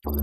Hello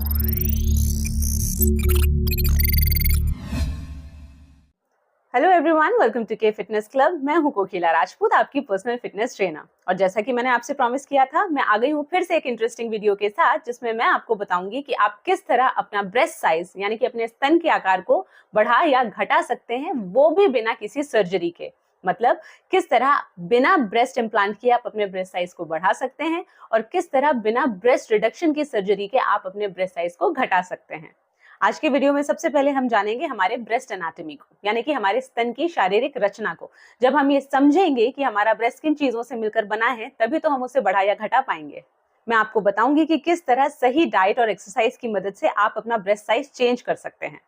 everyone, welcome to के fitness club. मैं हूं कोकिला राजपूत, आपकी पर्सनल फिटनेस ट्रेनर। और जैसा कि मैंने आपसे प्रॉमिस किया था, मैं आ गई हूं फिर से एक इंटरेस्टिंग वीडियो के साथ, जिसमें मैं आपको बताऊंगी कि आप किस तरह अपना ब्रेस्ट साइज यानी कि अपने स्तन के आकार को बढ़ा या घटा सकते हैं, वो भी बिना किसी सर्जरी के। मतलब किस तरह बिना ब्रेस्ट इम्प्लांट किए आप अपने ब्रेस्ट साइज को बढ़ा सकते हैं, और किस तरह बिना ब्रेस्ट रिडक्शन की सर्जरी के आप अपने ब्रेस्ट साइज को घटा सकते हैं। आज के वीडियो में सबसे पहले हम जानेंगे हमारे ब्रेस्ट एनाटॉमी को, यानी कि हमारे स्तन की शारीरिक रचना को। जब हम ये समझेंगे कि हमारा ब्रेस्ट किन चीजों से मिलकर बना है, तभी तो हम उसे बढ़ा या घटा पाएंगे। मैं आपको बताऊंगी कि किस तरह सही डाइट और एक्सरसाइज की मदद से आप अपना ब्रेस्ट साइज चेंज कर सकते हैं।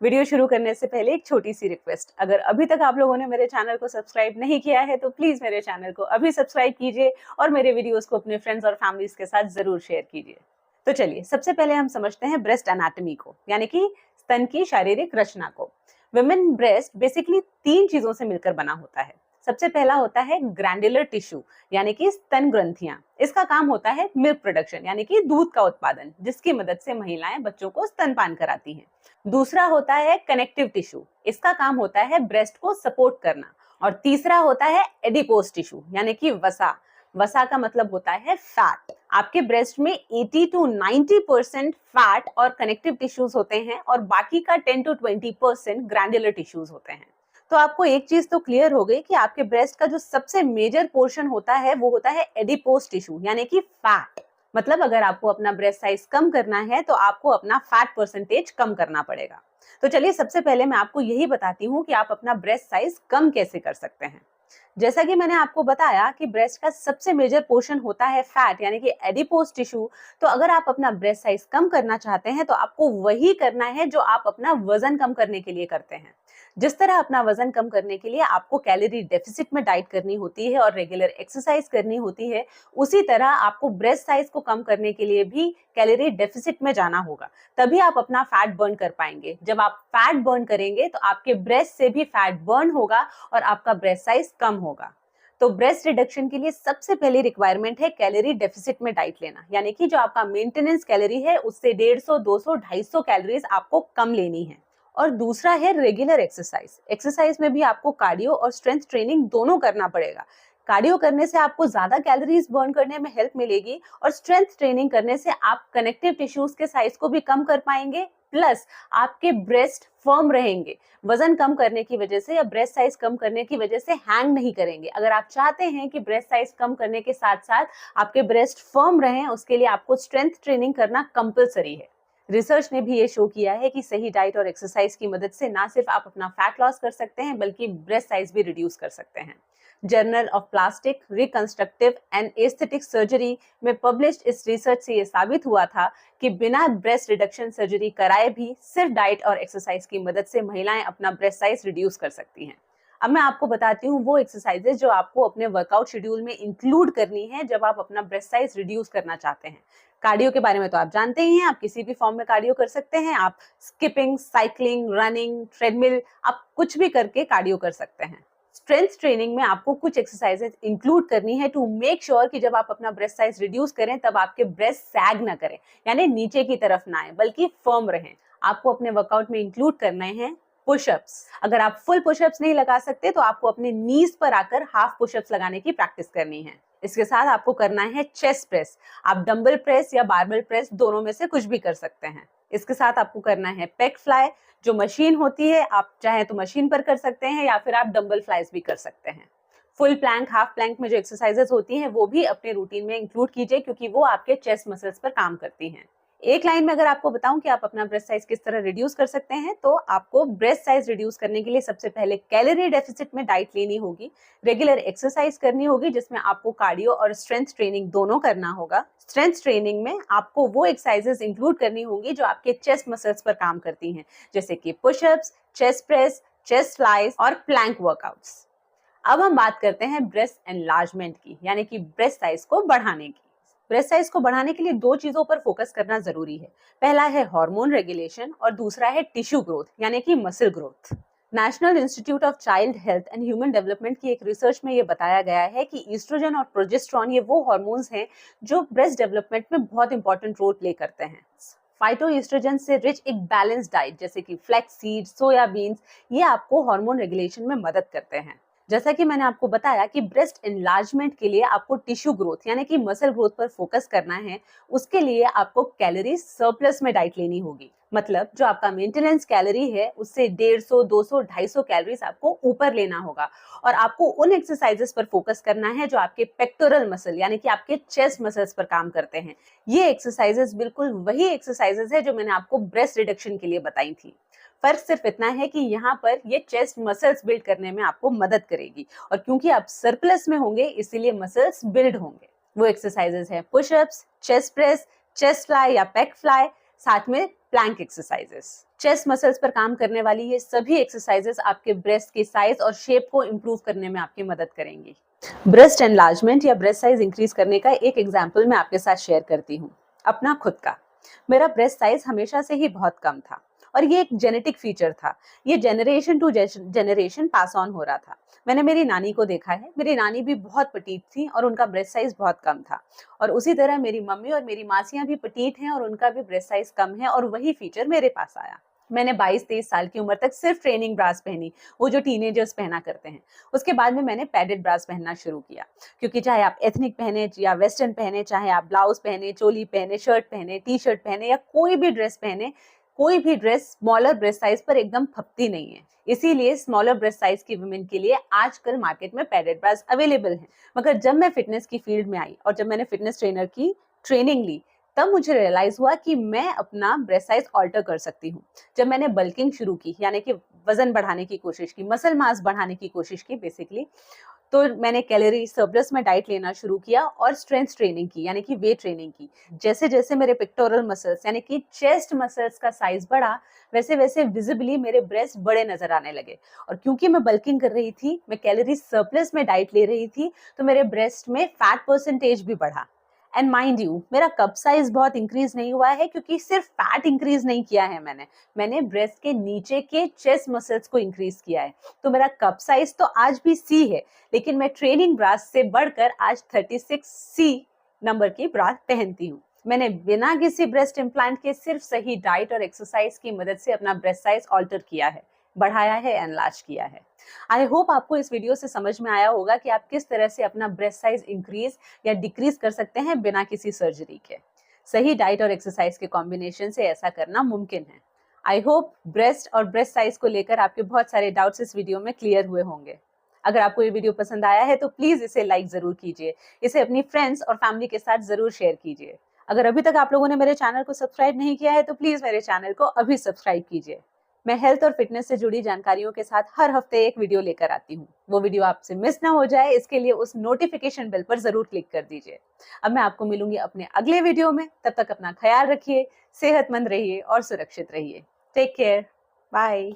वीडियो शुरू करने से पहले एक छोटी सी रिक्वेस्ट, अगर अभी तक आप लोगों ने मेरे चैनल को सब्सक्राइब नहीं किया है तो प्लीज मेरे चैनल को अभी सब्सक्राइब कीजिए और मेरे वीडियोस को अपने फ्रेंड्स और फैमिलीज के साथ जरूर शेयर कीजिए। तो चलिए सबसे पहले हम समझते हैं ब्रेस्ट एनाटॉमी को, यानी कि स्तन की शारीरिक रचना को। विमेन ब्रेस्ट बेसिकली 3 चीजों से मिलकर बना होता है। सबसे पहला होता है ग्रैंडुलर टिश्यू, यानी कि स्तन ग्रंथियां। इसका काम होता है मिल्क प्रोडक्शन, यानी कि दूध का उत्पादन, जिसकी मदद से महिलाएं बच्चों को स्तनपान कराती हैं। दूसरा होता है कनेक्टिव टिश्यू। इसका काम होता है ब्रेस्ट को सपोर्ट करना। और तीसरा होता है एडिपोज टिश्यू, यानी कि वसा। वसा का मतलब होता है फैट। आपके ब्रेस्ट में 80 to 90% फैट और कनेक्टिव टिश्यूज होते हैं, और बाकी का 10 to 20% ग्रैंडुलर टिश्यूज होते हैं। तो आपको एक चीज तो क्लियर हो गई कि आपके ब्रेस्ट का जो सबसे मेजर पोर्शन होता है वो होता है एडिपोज टिश्यू, यानी कि फैट। मतलब अगर आपको अपना ब्रेस्ट साइज कम करना है तो आपको अपना फैट परसेंटेज कम करना पड़ेगा। तो चलिए सबसे पहले मैं आपको यही बताती हूँ कि आप अपना ब्रेस्ट साइज कम कैसे कर सकते हैं। जैसा कि मैंने आपको बताया कि ब्रेस्ट का सबसे मेजर पोर्शन होता है फैट, यानी कि एडिपोज टिश्यू। तो अगर आप अपना ब्रेस्ट साइज कम करना चाहते हैं तो आपको वही करना है जो आप अपना वजन कम करने के लिए करते हैं। जिस तरह अपना वजन कम करने के लिए आपको कैलोरी डेफिसिट में डाइट करनी होती है और रेगुलर एक्सरसाइज करनी होती है, उसी तरह आपको ब्रेस्ट साइज को कम करने के लिए भी कैलोरी डेफिसिट में जाना होगा। तभी आप अपना फैट बर्न कर पाएंगे। जब आप फैट बर्न करेंगे तो आपके ब्रेस्ट से भी फैट बर्न होगा और आपका ब्रेस्ट साइज कम होगा। तो ब्रेस्ट रिडक्शन के लिए सबसे पहली रिक्वायरमेंट है कैलोरी डेफिसिट में डाइट लेना, यानी कि जो आपका मेंटेनेंस कैलोरी है उससे 150, 200, 250 कैलोरीज आपको कम लेनी है। और दूसरा है रेगुलर एक्सरसाइज। एक्सरसाइज में भी आपको कार्डियो और स्ट्रेंथ ट्रेनिंग दोनों करना पड़ेगा। कार्डियो करने से आपको ज्यादा कैलोरीज बर्न करने में हेल्प मिलेगी, और स्ट्रेंथ ट्रेनिंग करने से आप कनेक्टिव टिश्यूज के साइज को भी कम कर पाएंगे, प्लस आपके ब्रेस्ट फर्म रहेंगे। वजन कम करने की वजह से या ब्रेस्ट साइज कम करने की वजह से हैंग नहीं करेंगे। अगर आप चाहते हैं कि ब्रेस्ट साइज कम करने के साथ साथ आपके ब्रेस्ट फर्म रहें, उसके लिए आपको स्ट्रेंथ ट्रेनिंग करना कंपलसरी है। रिसर्च ने भी ये शो किया है कि सही डाइट और एक्सरसाइज की मदद से ना सिर्फ आप अपना फैट लॉस कर सकते हैं, बल्कि ब्रेस्ट साइज भी रिड्यूस कर सकते हैं। Journal of plastic reconstructive and aesthetic surgery में पब्लिश्ड इस रिसर्च से ये साबित हुआ था कि बिना ब्रेस्ट रिडक्शन सर्जरी कराए भी सिर्फ डाइट और एक्सरसाइज की मदद से महिलाएं अपना ब्रेस्ट साइज रिड्यूस कर सकती हैं। अब मैं आपको बताती हूँ वो एक्सरसाइजेज जो आपको अपने वर्कआउट शेड्यूल में इंक्लूड करनी है जब आप अपना ब्रेस्ट साइज रिड्यूस करना चाहते हैं। कार्डियो के बारे में तो आप जानते ही हैं, आप किसी भी फॉर्म में कार्डियो कर सकते हैं। आप स्किपिंग, साइकिलिंग, रनिंग, ट्रेडमिल, आप कुछ भी करके कार्डियो कर सकते हैं। स्ट्रेंथ ट्रेनिंग में आपको कुछ एक्सरसाइजेज इंक्लूड करनी है टू मेक श्योर कि जब आप अपना ब्रेस्ट साइज रिड्यूस करें तब आपके ब्रेस्ट सैग ना करें, यानी नीचे की तरफ ना आए, बल्कि फर्म रहें। आपको अपने वर्कआउट में इंक्लूड करने हैं पुशअप्स। अगर आप फुल पुशअप्स नहीं लगा सकते तो आपको अपने नीज पर आकर हाफ पुशअप्स लगाने की प्रैक्टिस करनी है। इसके साथ आपको करना है चेस्ट प्रेस। आप डंबल प्रेस या बारबेल प्रेस दोनों में से कुछ भी कर सकते हैं। इसके साथ आपको करना है पेक फ्लाई, जो मशीन होती है। आप चाहे तो मशीन पर कर सकते हैं या फिर आप डंबल फ्लाइज भी कर सकते हैं। फुल प्लैंक, हाफ प्लैंक में जो एक्सरसाइजेस होती हैं वो भी अपने रूटीन में इंक्लूड कीजिए, क्योंकि वो आपके चेस्ट मसल्स पर काम करती हैं। एक लाइन में अगर आपको बताऊं कि आप अपना ब्रेस्ट साइज किस तरह रिड्यूस कर सकते हैं, तो आपको ब्रेस्ट साइज रिड्यूस करने के लिए सबसे पहले कैलोरी डेफिसिट में डाइट लेनी होगी, रेगुलर एक्सरसाइज करनी होगी जिसमें आपको कार्डियो और स्ट्रेंथ ट्रेनिंग दोनों करना होगा। स्ट्रेंथ ट्रेनिंग में आपको वो एक्सरसाइजेस इंक्लूड करनी होंगी जो आपके चेस्ट मसल्स पर काम करती हैं, जैसे कि pushups, chest press, chest flies और प्लैंक वर्कआउट्स। अब हम बात करते हैं ब्रेस्ट एनलार्जमेंट की, यानी कि ब्रेस्ट साइज को बढ़ाने की। ब्रेस्ट साइज को बढ़ाने के लिए 2 चीजों पर फोकस करना जरूरी है। पहला है हार्मोन रेगुलेशन और दूसरा है टिश्यू ग्रोथ, यानी कि muscle growth. National institute of child health and human development की एक रिसर्च में ये बताया गया है कि ईस्ट्रोजन और प्रोजेस्टेरॉन ये वो हार्मोन्स हैं जो ब्रेस्ट डेवलपमेंट में बहुत इंपॉर्टेंट रोल प्ले करते हैं। फाइटोएस्ट्रोजन से रिच एक बैलेंस डाइट जैसे कि फ्लैक्स सीड, सोयाबीन्स, ये आपको हार्मोन रेगुलेशन में मदद करते हैं। जैसा कि मैंने आपको बताया कि ब्रेस्ट एनलार्जमेंट के लिए आपको टिश्यू ग्रोथ यानी कि मसल ग्रोथ पर फोकस करना है, उसके लिए आपको कैलोरी सरप्लस में डाइट लेनी होगी। मतलब जो आपका मेंटेनेंस कैलोरी है उससे 150, 200, 250 कैलोरीज आपको ऊपर लेना होगा और आपको उन एक्सरसाइजेस पर फोकस करना है जो आपके पेक्टोरल मसल यानी कि आपके चेस्ट मसल्स पर काम करते हैं। ये एक्सरसाइजेस बिल्कुल वही एक्सरसाइजेस है जो मैंने आपको ब्रेस्ट रिडक्शन के लिए बताई थी। फर्क सिर्फ इतना है कि यहाँ पर ये चेस्ट मसल्स बिल्ड करने में आपको मदद करेगी और क्योंकि आप सरप्लस में होंगे इसीलिए मसल्स बिल्ड होंगे। वो एक्सरसाइजेस है pushups, chest press, chest fly या पेक फ्लाई, साथ में प्लैंक एक्सरसाइजेस। चेस्ट मसल्स पर काम करने वाली ये सभी एक्सरसाइजेस आपके ब्रेस्ट के साइज और शेप को इंप्रूव करने में आपकी मदद करेंगी। ब्रेस्ट एनलार्जमेंट या ब्रेस्ट साइज इंक्रीज करने का एक एग्जाम्पल मैं आपके साथ शेयर करती हूँ, अपना खुद का। मेरा ब्रेस्ट साइज हमेशा से ही बहुत कम था और ये एक जेनेटिक फीचर था। ये generation to generation pass on हो रहा था। मैंने मेरी नानी को देखा है, मेरी नानी भी बहुत पटीट थी और उनका ब्रेस्ट साइज बहुत कम था और उसी तरह मेरी मम्मी और मेरी मासियां भी पटीट हैं और उनका भी ब्रेस्ट साइज कम है और वही फीचर मेरे पास आया। मैंने 22-23 साल की उम्र तक सिर्फ ट्रेनिंग ब्रास पहनी, वो जो टीनेजर्स पहना करते हैं। उसके बाद में मैंने पैडेड ब्रास पहनना शुरू किया, क्योंकि चाहे आप एथनिक पहने या वेस्टर्न पहने, चाहे आप ब्लाउज पहने, चोली पहने, शर्ट पहने, टी शर्ट पहने या कोई भी ड्रेस पहने, कोई भी ड्रेस स्मॉलर ब्रेस्ट साइज पर एकदम फपती नहीं है। इसीलिए स्मॉलर ब्रेस्ट साइज की वुमेन के लिए आजकल मार्केट में पैडेड ब्रास अवेलेबल हैं। मगर जब मैं फिटनेस की फील्ड में आई और जब मैंने फिटनेस ट्रेनर की ट्रेनिंग ली, तब मुझे रियलाइज हुआ कि मैं अपना ब्रेस्ट साइज ऑल्टर कर सकती हूँ। जब मैंने बल्किंग शुरू की यानी कि वजन बढ़ाने की कोशिश की, मसल मास बढ़ाने की कोशिश की बेसिकली, तो मैंने कैलोरी सरप्लस में डाइट लेना शुरू किया और स्ट्रेंथ ट्रेनिंग की यानी कि वेट ट्रेनिंग की। जैसे जैसे मेरे पेक्टोरल मसल्स यानी कि चेस्ट मसल्स का साइज बढ़ा, वैसे वैसे विजिबली मेरे ब्रेस्ट बड़े नजर आने लगे। और क्योंकि मैं बल्किंग कर रही थी, मैं कैलोरी सरप्लस में डाइट ले रही थी, तो मेरे ब्रेस्ट में फैट परसेंटेज भी बढ़ा। एंड माइंड यू, मेरा कप साइज बहुत इंक्रीज नहीं हुआ है क्योंकि सिर्फ फैट इंक्रीज नहीं किया है मैंने ब्रेस्ट के नीचे के चेस्ट मसल्स को इंक्रीज किया है। तो मेरा कप साइज तो आज भी सी है, लेकिन मैं ट्रेनिंग ब्रास से बढ़कर आज 36C नंबर की ब्रास पहनती हूँ। मैंने बिना किसी ब्रेस्ट इम्प्लांट के सिर्फ सही डाइट और एक्सरसाइज की मदद से अपना ब्रेस्ट साइज ऑल्टर किया है, बढ़ाया है, एनलार्ज किया है। आई होप आपको इस वीडियो से समझ में आया होगा कि आप किस तरह से अपना ब्रेस्ट साइज इंक्रीज या डिक्रीज कर सकते हैं बिना किसी सर्जरी के। सही डाइट और एक्सरसाइज के कॉम्बिनेशन से ऐसा करना मुमकिन है। आई होप ब्रेस्ट और ब्रेस्ट साइज को लेकर आपके बहुत सारे डाउट्स इस वीडियो में क्लियर हुए होंगे। अगर आपको ये वीडियो पसंद आया है तो प्लीज इसे लाइक जरूर कीजिए, इसे अपनी फ्रेंड्स और फैमिली के साथ जरूर शेयर कीजिए। अगर अभी तक आप लोगों ने मेरे चैनल को सब्सक्राइब नहीं किया है तो प्लीज मेरे चैनल को अभी सब्सक्राइब कीजिए। मैं हेल्थ और फिटनेस से जुड़ी जानकारियों के साथ हर हफ्ते एक वीडियो लेकर आती हूँ। वो वीडियो आपसे मिस ना हो जाए, इसके लिए उस नोटिफिकेशन बेल पर जरूर क्लिक कर दीजिए। अब मैं आपको मिलूंगी अपने अगले वीडियो में। तब तक अपना ख्याल रखिए, सेहतमंद रहिए और सुरक्षित रहिए। Take care, bye.